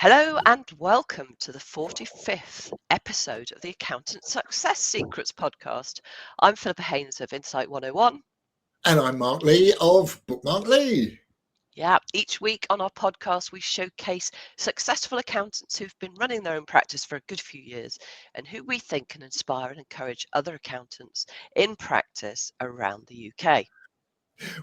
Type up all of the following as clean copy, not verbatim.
Hello and welcome to the 45th episode of the Accountant Success Secrets podcast. I'm Philippa Haynes of Insight 101. And I'm Mark Lee of Bookmark Lee. Yeah, each week on our podcast, we showcase successful accountants who've been running their own practice for a good few years and who we think can inspire and encourage other accountants in practice around the UK.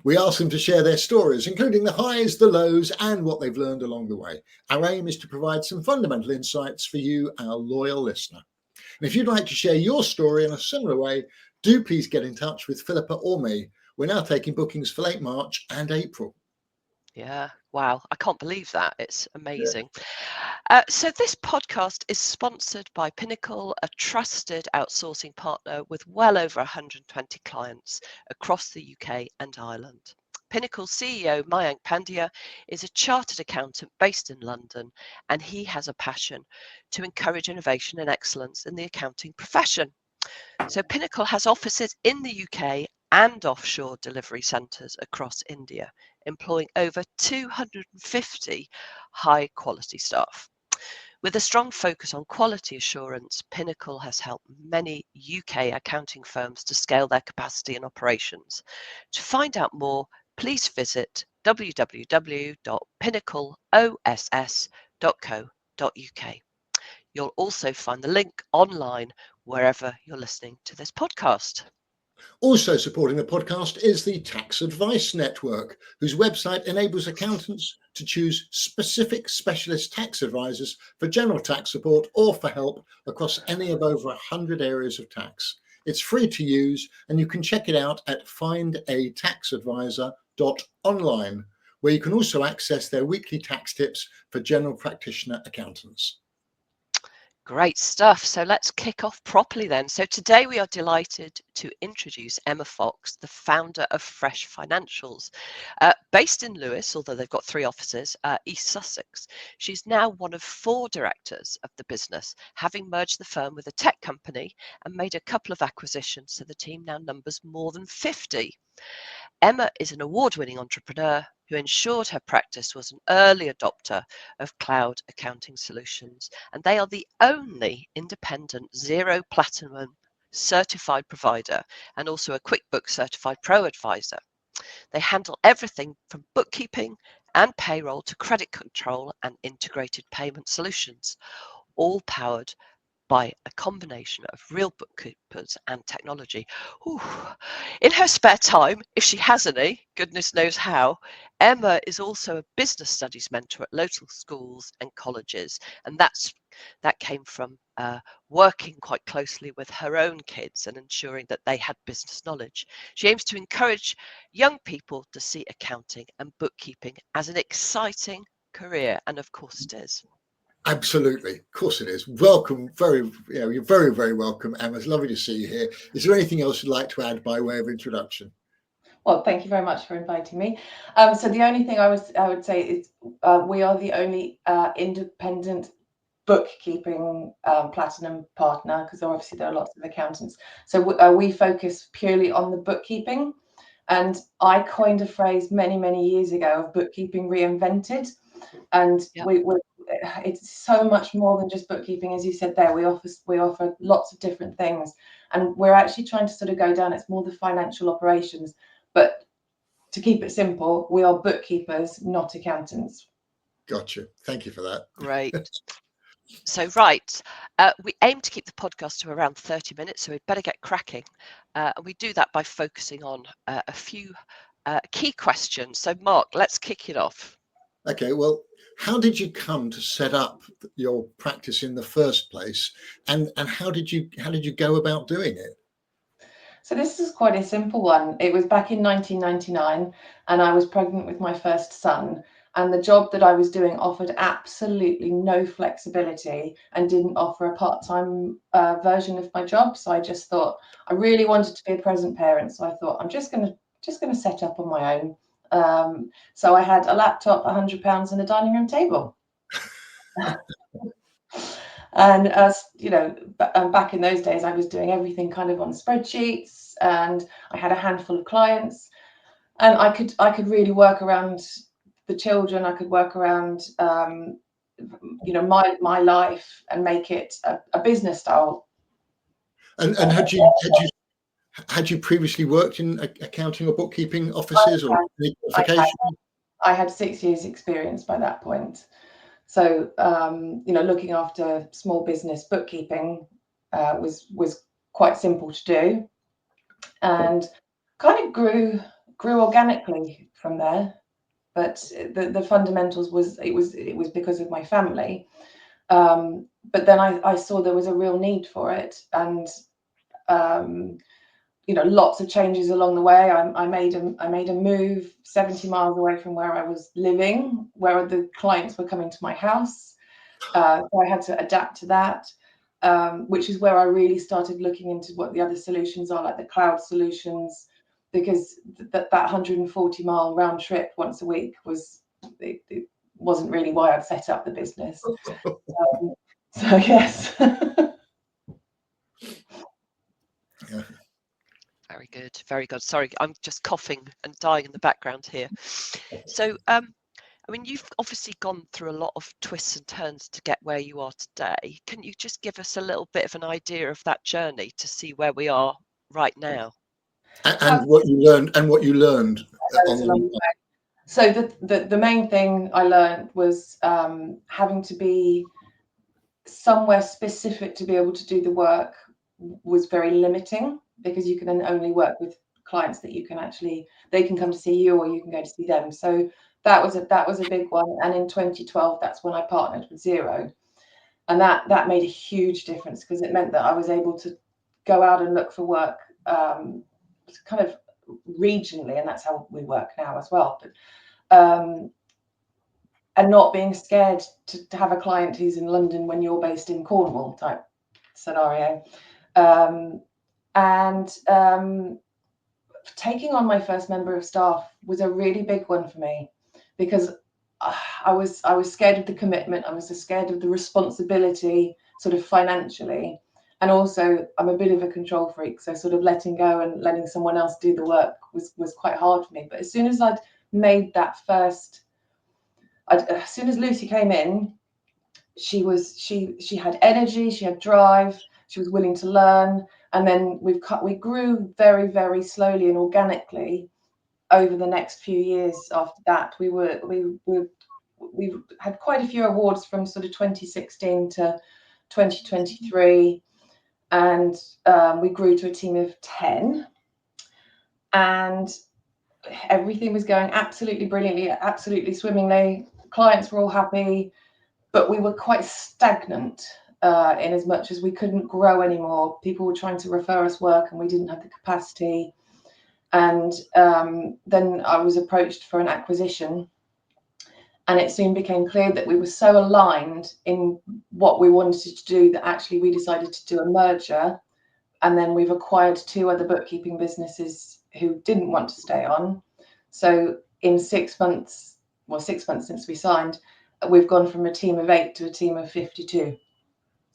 We ask them to share their stories, including the highs, the lows, and what they've learned along the way. Our aim is to provide some fundamental insights for you, our loyal listener. And if you'd like to share your story in a similar way, do please get in touch with Philippa or me. We're now taking bookings for late March and April. Yeah, wow, I can't believe that. It's amazing. So this podcast is sponsored by Pinnacle, a trusted outsourcing partner with well over 120 clients across the UK and Ireland. Pinnacle CEO Mayank Pandya is a chartered accountant based in London, and he has a passion to encourage innovation and excellence in the accounting profession. So Pinnacle has offices in the UK and offshore delivery centres across India, employing over 250 high quality staff. With a strong focus on quality assurance, Pinnacle has helped many UK accounting firms to scale their capacity and operations. To find out more, please visit www.pinnacleoss.co.uk. You'll also find the link online wherever you're listening to this podcast. Also supporting the podcast is the Tax Advice Network, whose website enables accountants to choose specific specialist tax advisors for general tax support or for help across any of over 100 areas of tax. It's free to use, and you can check it out at findataxadvisor.online, where you can also access their weekly tax tips for general practitioner accountants. Great stuff. So let's kick off properly then. So today we are delighted to introduce Emma Fox, the founder of Fresh Financials. Based in Lewes, although they've got 3 offices, East Sussex. She's now one of 4 directors of the business, having merged the firm with a tech company and made a couple of acquisitions, so the team now numbers more than 50. Emma is an award-winning entrepreneur who ensured her practice was an early adopter of cloud accounting solutions, and they are the only independent Zero Platinum certified provider and also a QuickBooks certified pro advisor. They handle everything from bookkeeping and payroll to credit control and integrated payment solutions, all powered by a combination of real bookkeepers and technology. Ooh. In her spare time, if she has any, goodness knows how, Emma is also a business studies mentor at local schools and colleges, and that came from working quite closely with her own kids and ensuring that they had business knowledge. She aims to encourage young people to see accounting and bookkeeping as an exciting career, and of course it is. Absolutely, of course it is. Welcome, you're very, very welcome, Emma. It's lovely to see you here. Is there anything else you'd like to add by way of introduction? Well, thank you very much for inviting me. So the only thing I would say is we are the only independent bookkeeping platinum partner, because obviously there are lots of accountants. So we focus purely on the bookkeeping, and I coined a phrase many years ago of bookkeeping reinvented, and Yep. it's so much more than just bookkeeping, as you said there. We offer lots of different things, and we're actually trying to sort of go down. It's more the financial operations, but to keep it simple, we are bookkeepers, not accountants. Gotcha. Thank you for that. Great. So, right, we aim to keep the podcast to around 30 minutes, so we'd better get cracking. And we do that by focusing on a few key questions. So, Mark, let's kick it off. Okay, well, how did you come to set up your practice in the first place, and how did you go about doing it? So this is quite a simple one. It was back in 1999, and I was pregnant with my first son. And the job that I was doing offered absolutely no flexibility and didn't offer a part-time version of my job. So I just thought I really wanted to be a present parent. So I thought I'm just gonna set up on my own. So I had a laptop, £100, and a dining room table. And as you know, back in those days, I was doing everything kind of on spreadsheets, and I had a handful of clients, and I could really work around the children. I could work around you know, my life and make it a business style. And had you previously worked in accounting or bookkeeping offices or any qualification? I had 6 years experience by that point. So, you know, looking after small business bookkeeping was quite simple to do, and kind of grew organically from there. But the fundamentals was because of my family. But then I saw there was a real need for it, and you know, lots of changes along the way. I made a move 70 miles away from where I was living, where the clients were coming to my house. So I had to adapt to that, which is where I really started looking into what the other solutions are, like the cloud solutions, because that 140-mile round trip once a week it wasn't really why I'd set up the business. So yes. Yeah. Very good, very good. Sorry, I'm just coughing and dying in the background here. So, I mean, you've obviously gone through a lot of twists and turns to get where you are today. Can you just give us a little bit of an idea of that journey to see where we are right now? And what you learned on the way. So the main thing I learned was having to be somewhere specific to be able to do the work was very limiting, because you can only work with clients that you can actually, they can come to see you or you can go to see them. So that was a big one. And in 2012, that's when I partnered with Xero, and that made a huge difference, because it meant that I was able to go out and look for work kind of regionally, and that's how we work now as well. But and not being scared to have a client who's in London when you're based in Cornwall type scenario. Taking on my first member of staff was a really big one for me, because I was scared of the commitment. I was scared of the responsibility, sort of financially, and also I'm a bit of a control freak, so sort of letting go and letting someone else do the work was quite hard for me. But as soon as I'd made that first, as soon as Lucy came in, she had energy, she had drive, she was willing to learn, and then we grew very, very slowly and organically over the next few years. After that, we had quite a few awards from sort of 2016 to 2023, and we grew to a team of 10, and everything was going absolutely brilliantly, absolutely swimmingly. Clients were all happy, but we were quite stagnant in as much as we couldn't grow anymore. People were trying to refer us work and we didn't have the capacity. And then I was approached for an acquisition, and it soon became clear that we were so aligned in what we wanted to do that actually we decided to do a merger. And then we've acquired 2 other bookkeeping businesses who didn't want to stay on. So in 6 months, 6 months since we signed, we've gone from a team of 8 to a team of 52.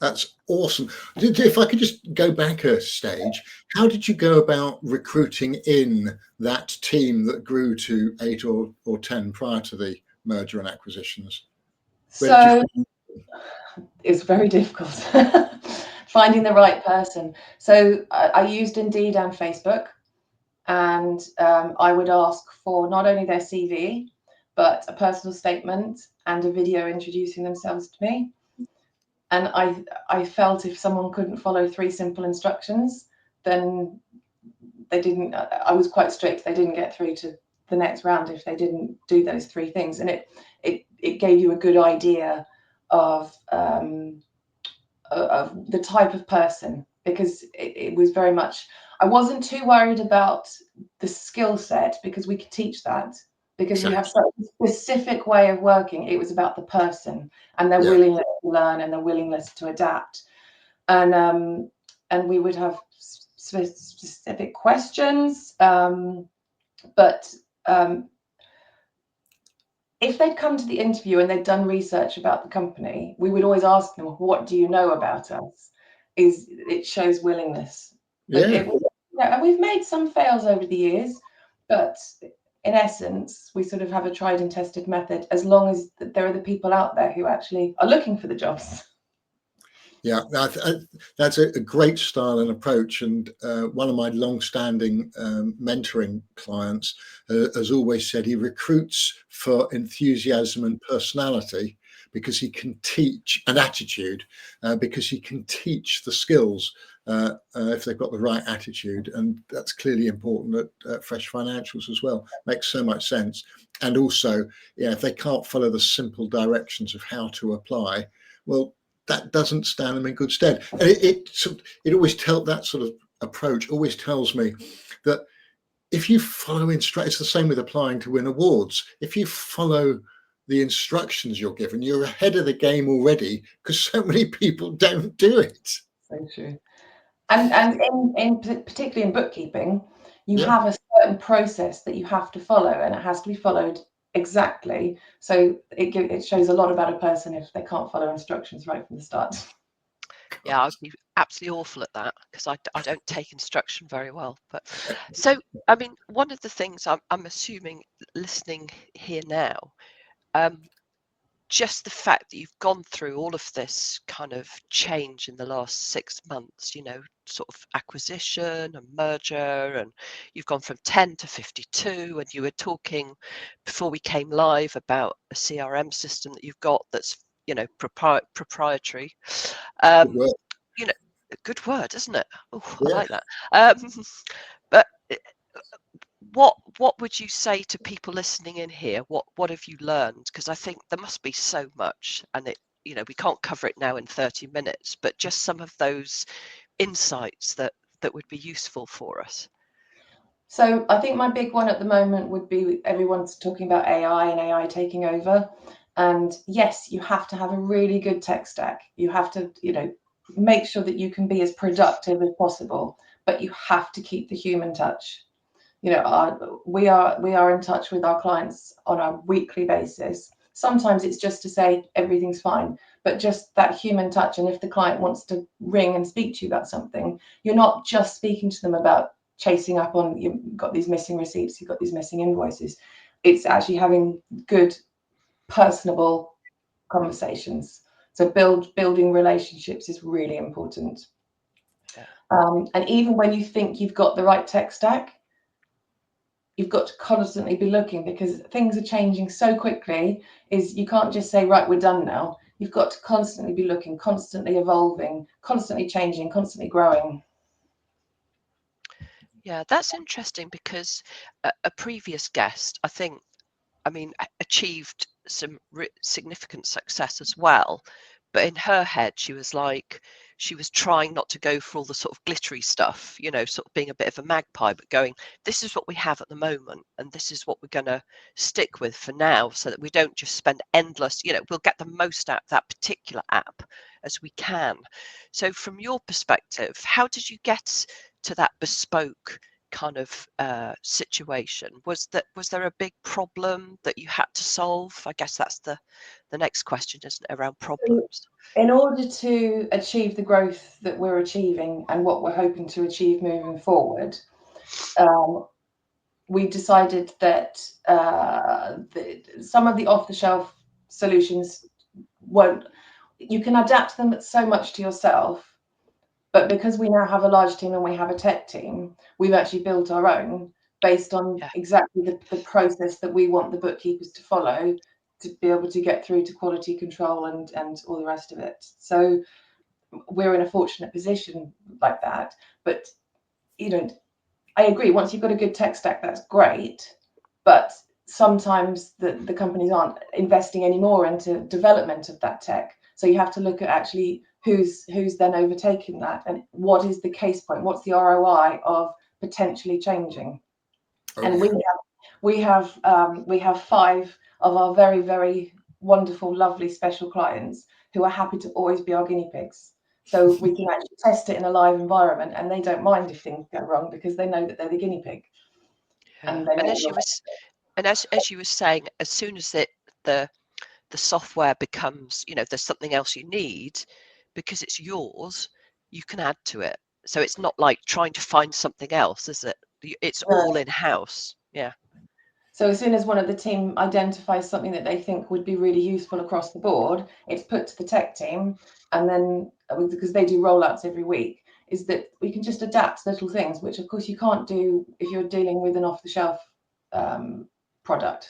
That's awesome. If I could just go back a stage, how did you go about recruiting in that team that grew to 8 or 10 prior to the merger and acquisitions? So it's very difficult finding the right person. So I used Indeed and Facebook, and I would ask for not only their CV, but a personal statement and a video introducing themselves to me. And I felt if someone couldn't follow 3 simple instructions, then they didn't. I was quite strict. They didn't get through to the next round if they didn't do those 3 things. And it gave you a good idea of the type of person, because it was very much. I wasn't too worried about the skill set, because we could teach that, because we have such a specific way of working. It was about the person and their willingness to learn and their willingness to adapt. And we would have specific questions, but if they'd come to the interview and they'd done research about the company, we would always ask them, what do you know about us? It shows willingness. But and we've made some fails over the years, but in essence, we sort of have a tried and tested method, as long as there are the people out there who actually are looking for the jobs. Yeah, that's a great style and approach. And one of my long-standing mentoring clients has always said he recruits for enthusiasm and personality, because he can teach, an attitude, because he can teach the skills if they've got the right attitude. And that's clearly important at Fresh Financials as well. Makes so much sense. And also, yeah, if they can't follow the simple directions of how to apply, well, that doesn't stand them in good stead. And it always that sort of approach always tells me that if you follow instructions, it's the same with applying to win awards. If you follow the instructions you're given, you're ahead of the game already, because so many people don't do it. So true. And in particularly in bookkeeping, you Yeah. have a certain process that you have to follow, and it has to be followed exactly. So it shows a lot about a person if they can't follow instructions right from the start. Yeah, I'd be absolutely awful at that, because I don't take instruction very well. But so, I mean, one of the things I'm assuming, listening here now, just the fact that you've gone through all of this kind of change in the last 6 months, sort of acquisition and merger, and you've gone from 10 to 52, and you were talking before we came live about a CRM system that you've got that's, proprietary. Good work. A good word, isn't it? Oh, I Yeah. like that. But what would you say to people listening in here? What have you learned? Because I think there must be so much, and we can't cover it now in 30 minutes, but just some of those insights that would be useful for us. So I think my big one at the moment would be, everyone's talking about AI and AI taking over. And yes, you have to have a really good tech stack. You have to, make sure that you can be as productive as possible, but you have to keep the human touch. We are in touch with our clients on a weekly basis. Sometimes it's just to say everything's fine, but just that human touch. And if the client wants to ring and speak to you about something, you're not just speaking to them about chasing up on, you've got these missing receipts, you've got these missing invoices. It's actually having good, personable conversations. So building relationships is really important. Yeah. And even when you think you've got the right tech stack, you've got to constantly be looking, because things are changing so quickly. Is you can't just say, right, we're done now. You've got to constantly be looking, constantly evolving, constantly changing, constantly growing. Yeah, that's interesting, because a previous guest, achieved some significant success as well. But in her head, she was trying not to go for all the sort of glittery stuff, sort of being a bit of a magpie, but going, this is what we have at the moment, and this is what we're going to stick with for now, so that we don't just spend endless, we'll get the most out of that particular app as we can. So from your perspective, how did you get to that bespoke kind of situation? Was there a big problem that you had to solve? I guess that's the next question, isn't it, around problems? In order to achieve the growth that we're achieving and what we're hoping to achieve moving forward, we decided that some of the off-the-shelf solutions you can adapt them so much to yourself. But because we now have a large team and we have a tech team, we've actually built our own based on exactly the process that we want the bookkeepers to follow to be able to get through to quality control and all the rest of it. So we're in a fortunate position like that. But, I agree, once you've got a good tech stack, that's great. But sometimes the companies aren't investing any more into development of that tech. So you have to look at actually who's then overtaking that, and what is the case point, what's the ROI of potentially changing. And we have 5 of our very, very wonderful, lovely, special clients who are happy to always be our guinea pigs. So we can actually test it in a live environment, and they don't mind if things go wrong, because they know that they're the guinea pig. And as you were saying, as soon as the software becomes, there's something else you need, because it's yours, you can add to it. So it's not like trying to find something else, is it? It's all in house. Yeah. So as soon as one of the team identifies something that they think would be really useful across the board, it's put to the tech team, and then because they do rollouts every week, is that we can just adapt little things, which of course you can't do if you're dealing with an off-the-shelf product.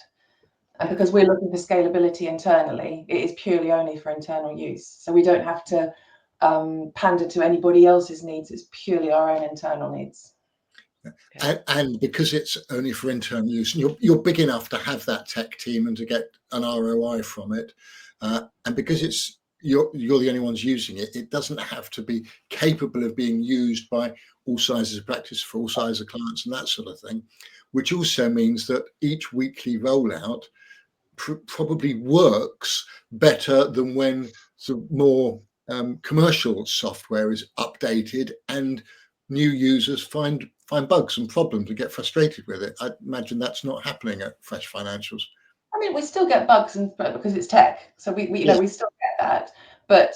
And because we're looking for scalability internally, it is purely only for internal use. So we don't have to pander to anybody else's needs. It's purely our own internal needs. And because it's only for internal use, and you're big enough to have that tech team and to get an ROI from it, and because you're the only ones using it, it doesn't have to be capable of being used by all sizes of practice for all sizes of clients and that sort of thing, which also means that each weekly rollout probably works better than when the more commercial software is updated and new users find bugs and problems and get frustrated with it. I imagine that's not happening at Fresh Financials. I mean, we still get bugs because it's tech, so we you know, we still get that, but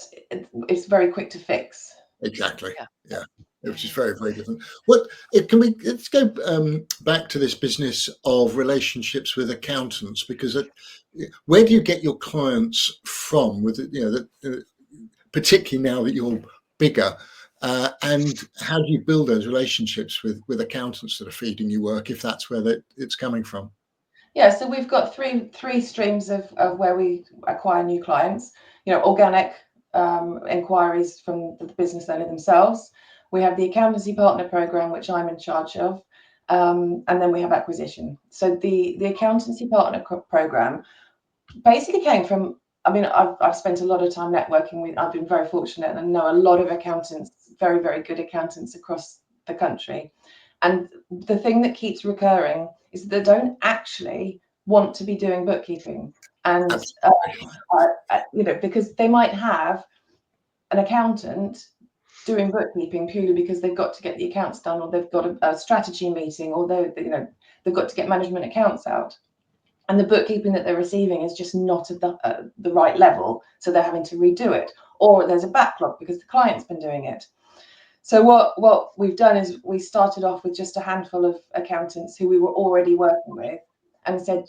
it's very quick to fix. Exactly. Yeah. Which is Yeah. very, very different. Let's go back to this business of relationships with accountants, because where do you get your clients from? With particularly now that you're bigger, and how do you build those relationships with accountants that are feeding you work, if that's where it's coming from? Yeah, so we've got three streams of where we acquire new clients. Organic inquiries from the business owner themselves. We have the accountancy partner program, which I'm in charge of, and then we have acquisition. So the accountancy partner program basically came from. I mean, I've spent a lot of time networking with. I've been very fortunate and know a lot of accountants, very, very good accountants across the country. And the thing that keeps recurring is that they don't actually want to be doing bookkeeping. And because they might have an accountant doing bookkeeping purely because they've got to get the accounts done, or they've got a strategy meeting, or they've got to get management accounts out, and the bookkeeping that they're receiving is just not at the right level, so they're having to redo it, or there's a backlog because the client's been doing it. So what we've done is we started off with just a handful of accountants who we were already working with, and said,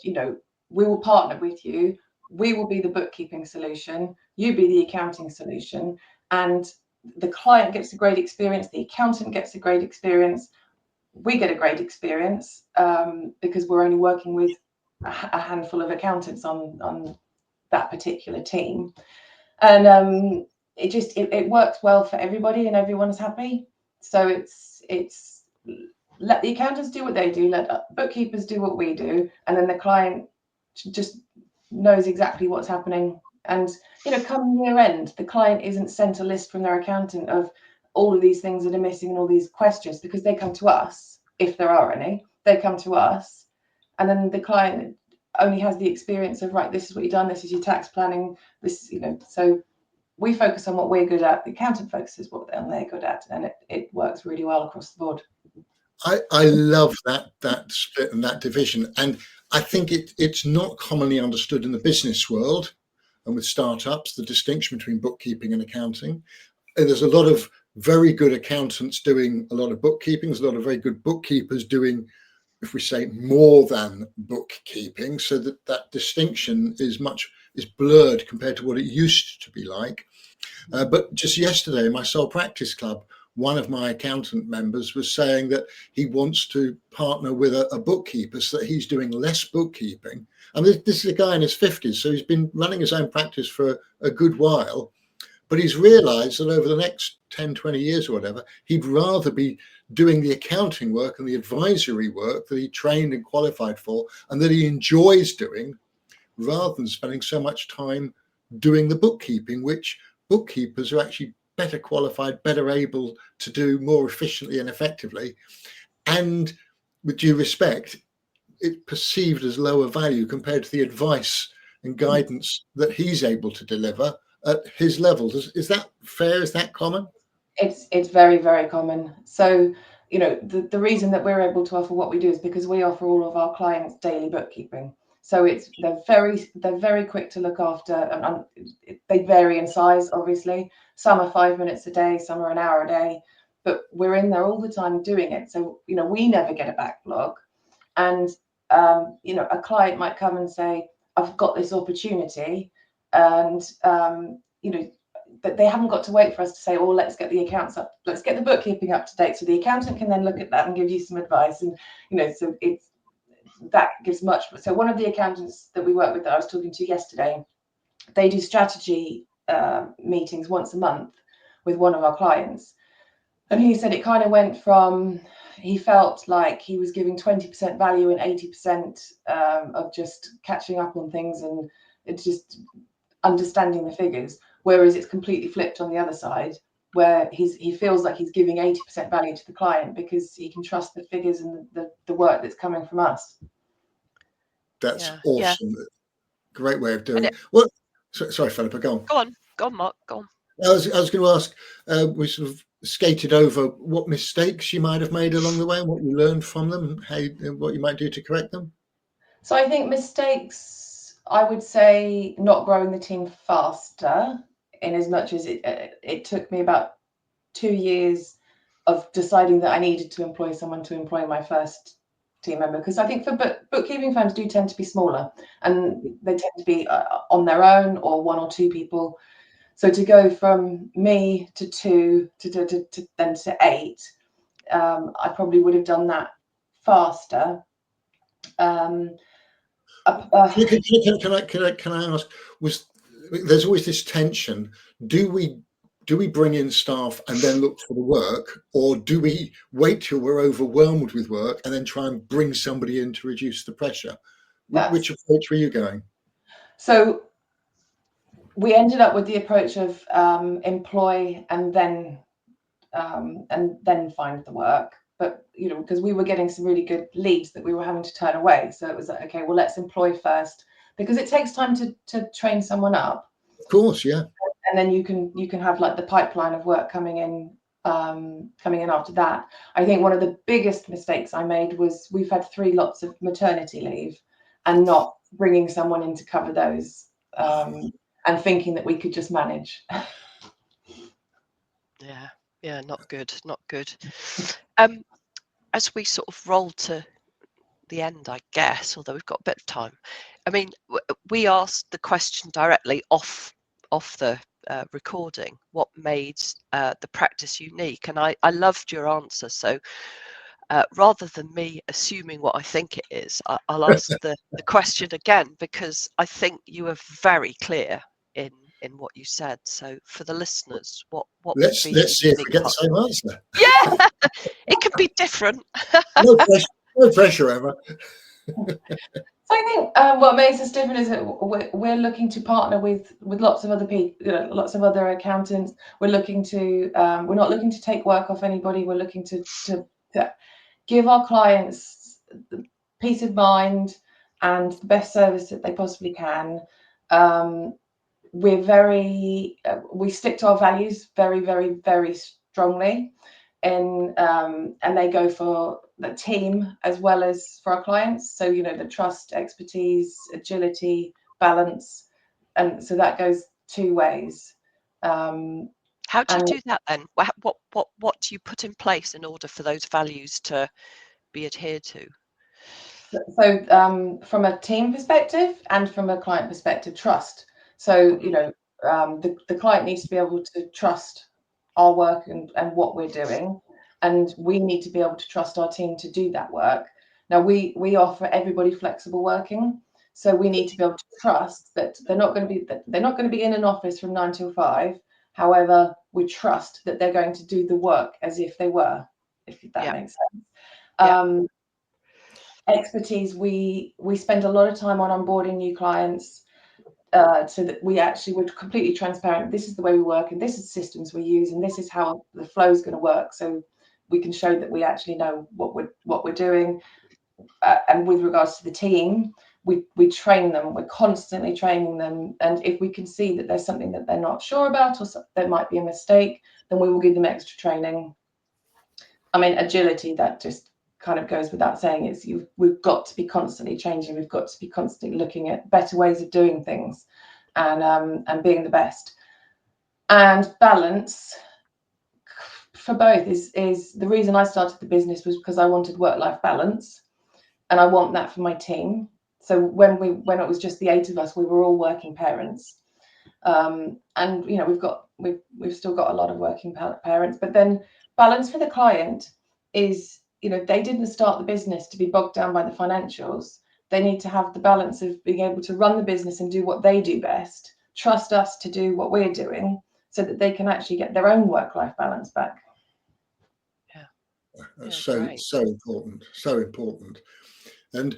we will partner with you. We will be the bookkeeping solution. You be the accounting solution, and the client gets a great experience. The accountant gets a great experience. We get a great experience because we're only working with a handful of accountants on that particular team, and it works well for everybody, and everyone's happy. So it's let the accountants do what they do, let bookkeepers do what we do, and then the client just knows exactly what's happening. And come year end, the client isn't sent a list from their accountant of all of these things that are missing and all these questions, because they come to us. If there are any, they come to us, and then the client only has the experience of, right, this is what you've done, this is your tax planning, this, so we focus on what we're good at, the accountant focuses what they're good at, and it works really well across the board. I love that split and that division, and I think it's not commonly understood in the business world and with startups, the distinction between bookkeeping and accounting. And there's a lot of very good accountants doing a lot of bookkeeping. There's a lot of very good bookkeepers doing, if we say, more than bookkeeping, so that distinction is blurred compared to what it used to be like. But just yesterday, my Sole Practice Club, one of my accountant members was saying that he wants to partner with a bookkeeper so that he's doing less bookkeeping. I mean, this is a guy in his 50s, so he's been running his own practice for a good while, but he's realized that over the next 10, 20 years or whatever, he'd rather be doing the accounting work and the advisory work that he trained and qualified for and that he enjoys doing, rather than spending so much time doing the bookkeeping, which bookkeepers are actually better qualified, better able to do more efficiently and effectively. And with due respect, it's perceived as lower value compared to the advice and guidance that he's able to deliver at his level. Is that fair? Is that common? It's very, very common. So, the reason that we're able to offer what we do is because we offer all of our clients daily bookkeeping. So they're very quick to look after, and they vary in size, obviously. Some are 5 minutes a day, some are an hour a day, but we're in there all the time doing it. So, we never get a backlog. And a client might come and say, I've got this opportunity, and that they haven't got to wait for us to say, oh, let's get the accounts up, let's get the bookkeeping up to date, so the accountant can then look at that and give you some advice. And so that gives much. So one of the accountants that we work with that I was talking to yesterday, they do strategy meetings once a month with one of our clients, and he said it kind of went from, he felt like he was giving 20% value and 80% of just catching up on things and it's just understanding the figures, whereas it's completely flipped on the other side, where he feels like he's giving 80% value to the client because he can trust the figures and the work that's coming from us. That's awesome. Yeah. Great way of doing it. Well, sorry, Philippa, go on. Go on, Mark, go on. I was going to ask, we sort of skated over what mistakes you might have made along the way and what you learned from them, what you might do to correct them. So I think mistakes, I would say not growing the team faster, in as much as it took me about 2 years of deciding that I needed to employ someone to employ my first team member, because I think for bookkeeping firms do tend to be smaller and they tend to be on their own or 1 or 2 people. So to go from me to 2 to then to 8, I probably would have done that faster. Can I ask? There's always this tension. Do we bring in staff and then look for the work, or do we wait till we're overwhelmed with work and then try and bring somebody in to reduce the pressure? Which approach were you going? So we ended up with the approach of employ and then find the work. But because we were getting some really good leads that we were having to turn away, so it was like, okay, well, let's employ first, because it takes time to train someone up. Of course, yeah. And then you can have like the pipeline of work coming in after that. I think one of the biggest mistakes I made was we've had 3 lots of maternity leave and not bringing someone in to cover those, and thinking that we could just manage. Yeah, not good. As we sort of roll to the end, I guess, although we've got a bit of time, I mean, we asked the question directly off the recording, what made the practice unique, and I loved your answer. So rather than me assuming what I think it is, I'll ask the question again, because I think you were very clear in what you said. So for the listeners, what let's see if we get the same answer. Yeah, it could be different. No pressure, Emma. So I think what makes us different is that we're looking to partner with lots of other people, lots of other accountants. We're looking to we're not looking to take work off anybody. We're looking to give our clients the peace of mind and the best service that they possibly can. We stick to our values very, very, very strongly, and they go for the team as well as for our clients. So the trust, expertise, agility, balance, and so that goes 2 ways. How do you do that then? What do you put in place in order for those values to be adhered to? So from a team perspective and from a client perspective, trust. So the client needs to be able to trust our work and what we're doing, and we need to be able to trust our team to do that work. Now we offer everybody flexible working, so we need to be able to trust that they're not going to be in an office from 9 till 5. However, we trust that they're going to do the work as if they were, if that makes sense. Expertise, we spend a lot of time on onboarding new clients, so that we actually were completely transparent. This is the way we work, and this is the systems we use, and this is how the flow is going to work. So we can show that we actually know what we're doing. And with regards to the team, we train them. We're constantly training them, and if we can see that there's something that they're not sure about, or there might be a mistake, then we will give them extra training. I mean, agility, that just kind of goes without saying. We've got to be constantly changing. We've got to be constantly looking at better ways of doing things, and being the best. And balance for both is the reason I started the business was because I wanted work-life balance. and I want that for my team. So when it was just the 8 of us, we were all working parents, and we've still got a lot of working parents. But then balance for the client is, they didn't start the business to be bogged down by the financials. They need to have the balance of being able to run the business and do what they do best, trust us to do what we're doing, so that they can actually get their own work-life balance back. That's Great. so important. And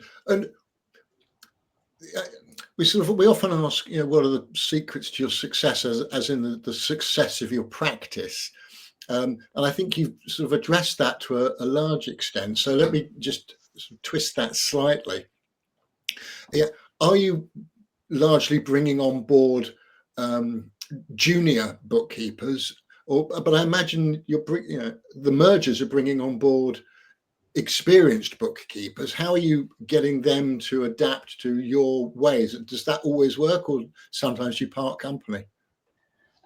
we often ask, what are the secrets to your success, as in the success of your practice? And I think you've sort of addressed that to a large extent. So let me just sort of twist that slightly. Yeah, are you largely bringing on board junior bookkeepers, but I imagine the mergers are bringing on board experienced bookkeepers. How are you getting them to adapt to your ways? Does that always work, or sometimes you part company?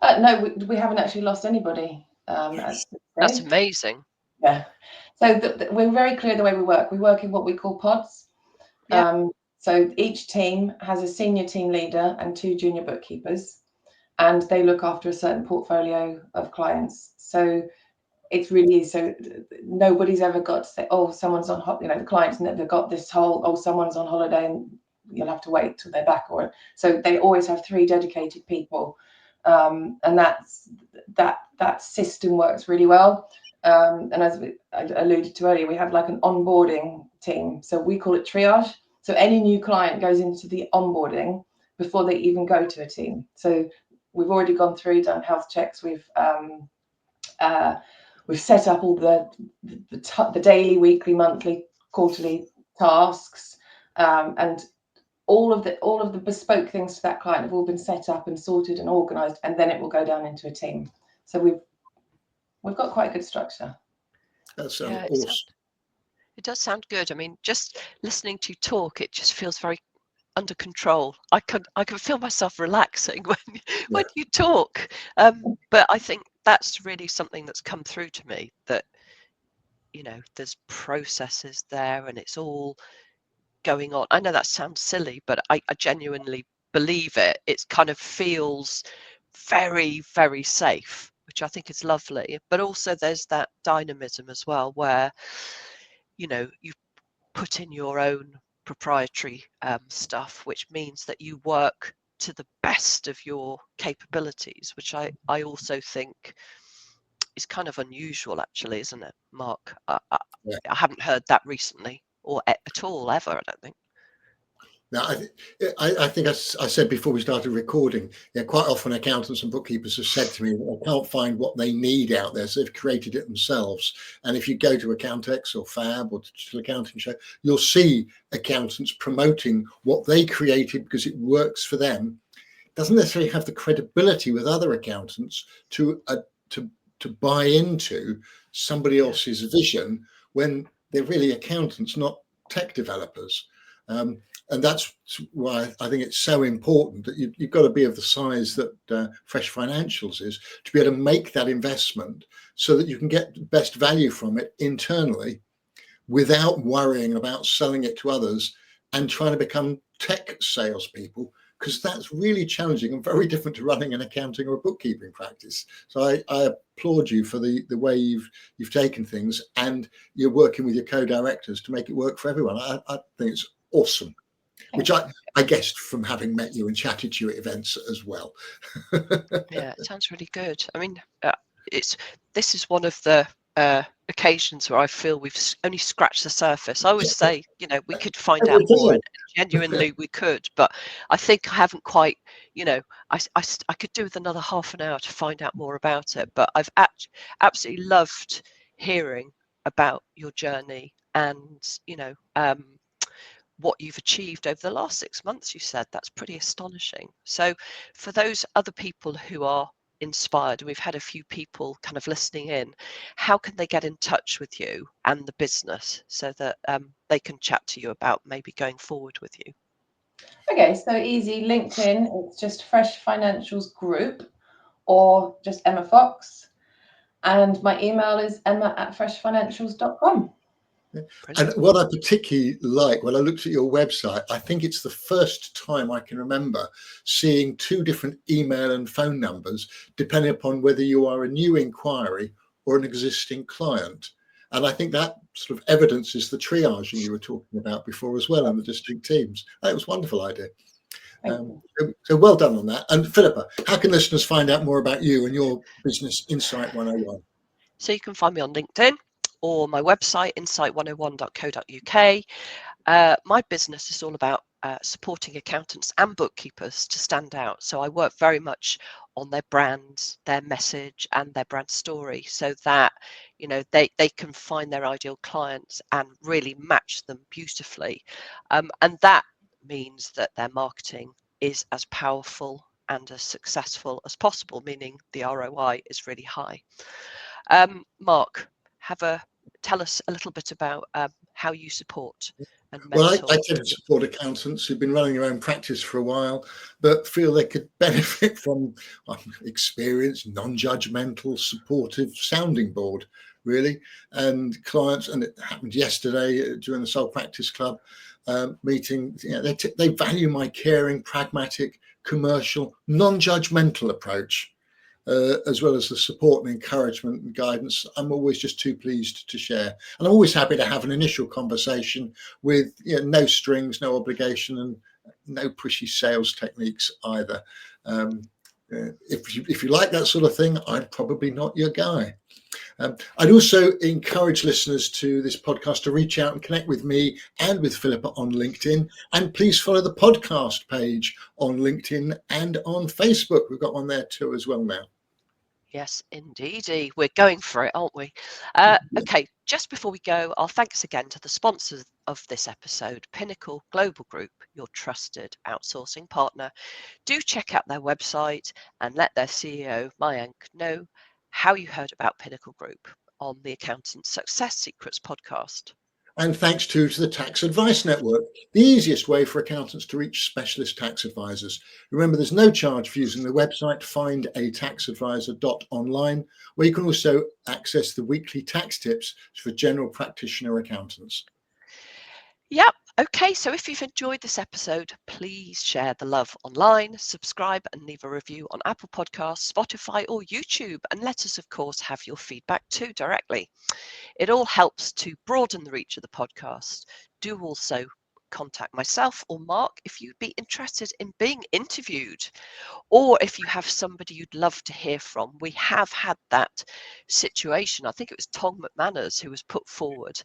No, we haven't actually lost anybody. That's amazing. Yeah. So we're very clear the way we work. We work in what we call pods. Yeah. So each team has a senior team leader and 2 junior bookkeepers, and they look after a certain portfolio of clients. So it's really, so nobody's ever got to say, oh, someone's on the client's never got this whole, oh, someone's on holiday and you'll have to wait till they're back. Or so they always have 3 dedicated people, and that system works really well. And as I alluded to earlier, we have like an onboarding team, so we call it triage. So any new client goes into the onboarding before they even go to a team. So we've already gone through, done health checks. We've set up all the daily, weekly, monthly, quarterly tasks, and all of the bespoke things to that client have all been set up and sorted and organised, and then it will go down into a team. So we've got quite a good structure. That sounds awesome. It does sound good. I mean, just listening to you talk, it just feels very under control. I can feel myself relaxing when you talk. But I think that's really something that's come through to me, that there's processes there and it's all going on. I know that sounds silly, but I genuinely believe it. It kind of feels very, very safe, which I think is lovely. But also there's that dynamism as well, where you put in your own proprietary stuff, which means that you work to the best of your capabilities, which I also think is kind of unusual, actually, isn't it, Mark? I haven't heard that recently, or at all, ever, I don't think. Now, I think I said before we started recording, quite often accountants and bookkeepers have said to me that they can't find what they need out there, so they've created it themselves. And if you go to Accountex or Fab or Digital Accounting Show, you'll see accountants promoting what they created because it works for them. It doesn't necessarily have the credibility with other accountants to buy into somebody else's vision when they're really accountants, not tech developers. And that's why I think it's so important that you've got to be of the size that Fresh Financials is, to be able to make that investment so that you can get the best value from it internally without worrying about selling it to others and trying to become tech salespeople, because that's really challenging and very different to running an accounting or a bookkeeping practice. So I applaud you for the way you've taken things, and you're working with your co-directors to make it work for everyone. I think it's awesome, which I guessed from having met you and chatted to you at events as well. Yeah, it sounds really good. I mean, this is one of the occasions where I feel we've only scratched the surface. I always say, we could find out more, and genuinely we could, but I think I haven't quite, I could do with another half an hour to find out more about it. But I've absolutely loved hearing about your journey and, what you've achieved over the last 6 months. You said that's pretty astonishing. So for those other people who are inspired, and we've had a few people kind of listening in, how can they get in touch with you and the business so that they can chat to you about maybe going forward with you? Okay, so easy. LinkedIn, it's just Fresh Financials Group, or just Emma Fox. And my email is emma@freshfinancials.com. And Brilliant. what I particularly like when I looked at your website, I think it's the first time I can remember seeing two different email and phone numbers, depending upon whether you are a new inquiry or an existing client. And I think that sort of evidences the triaging you were talking about before as well, and the distinct teams. That was a wonderful idea. So well done on that. And Philippa, how can listeners find out more about you and your business Insight 101? So you can find me on LinkedIn or my website, insight101.co.uk. My business is all about supporting accountants and bookkeepers to stand out. So I work very much on their brand, their message, and their brand story, so that they can find their ideal clients and really match them beautifully. And that means that their marketing is as powerful and as successful as possible, meaning the ROI is really high. Mark, tell us a little bit about how you support and Well, I mentor. tend to support accountants who've been running their own practice for a while, but feel they could benefit from experienced, non-judgmental, supportive sounding board, really. And clients, and it happened yesterday during the Soul Practice Club meeting, they value my caring, pragmatic, commercial, non-judgmental approach. As well as the support and encouragement and guidance. I'm always just too pleased to share. And I'm always happy to have an initial conversation with no strings, no obligation, and no pushy sales techniques either. If you like that sort of thing, I'm probably not your guy. I'd also encourage listeners to this podcast to reach out and connect with me and with Philippa on LinkedIn. And please follow the podcast page on LinkedIn and on Facebook. We've got one there too as well now. Yes, indeedy. We're going for it, aren't we? Okay, just before we go, our thanks again to the sponsors of this episode, Pinnacle Global Group, your trusted outsourcing partner. Do check out their website and let their CEO, Mayank, know how you heard about Pinnacle Group on the Accountant Success Secrets podcast. And thanks too to the Tax Advice Network, the easiest way for accountants to reach specialist tax advisors. Remember, there's no charge for using the website findataxadvisor.online, where you can also access the weekly tax tips for general practitioner accountants. Yep. Okay, so if you've enjoyed this episode, please share the love online, subscribe and leave a review on Apple Podcasts, Spotify or YouTube, and let us, of course, have your feedback too directly. It all helps to broaden the reach of the podcast. Do also contact myself or Mark if you'd be interested in being interviewed, or if you have somebody you'd love to hear from. We have had that situation. I think it was Tom McManus who was put forward.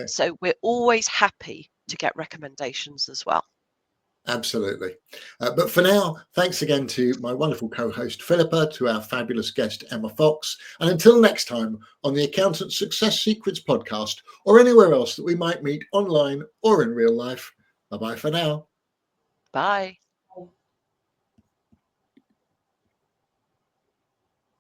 So we're always happy to get recommendations as well. Absolutely. But for now, thanks again to my wonderful co-host Philippa, to our fabulous guest Emma Fox, and until next time on the Accountant Success Secrets podcast, or anywhere else that we might meet online or in real life. Bye-bye for now. Bye.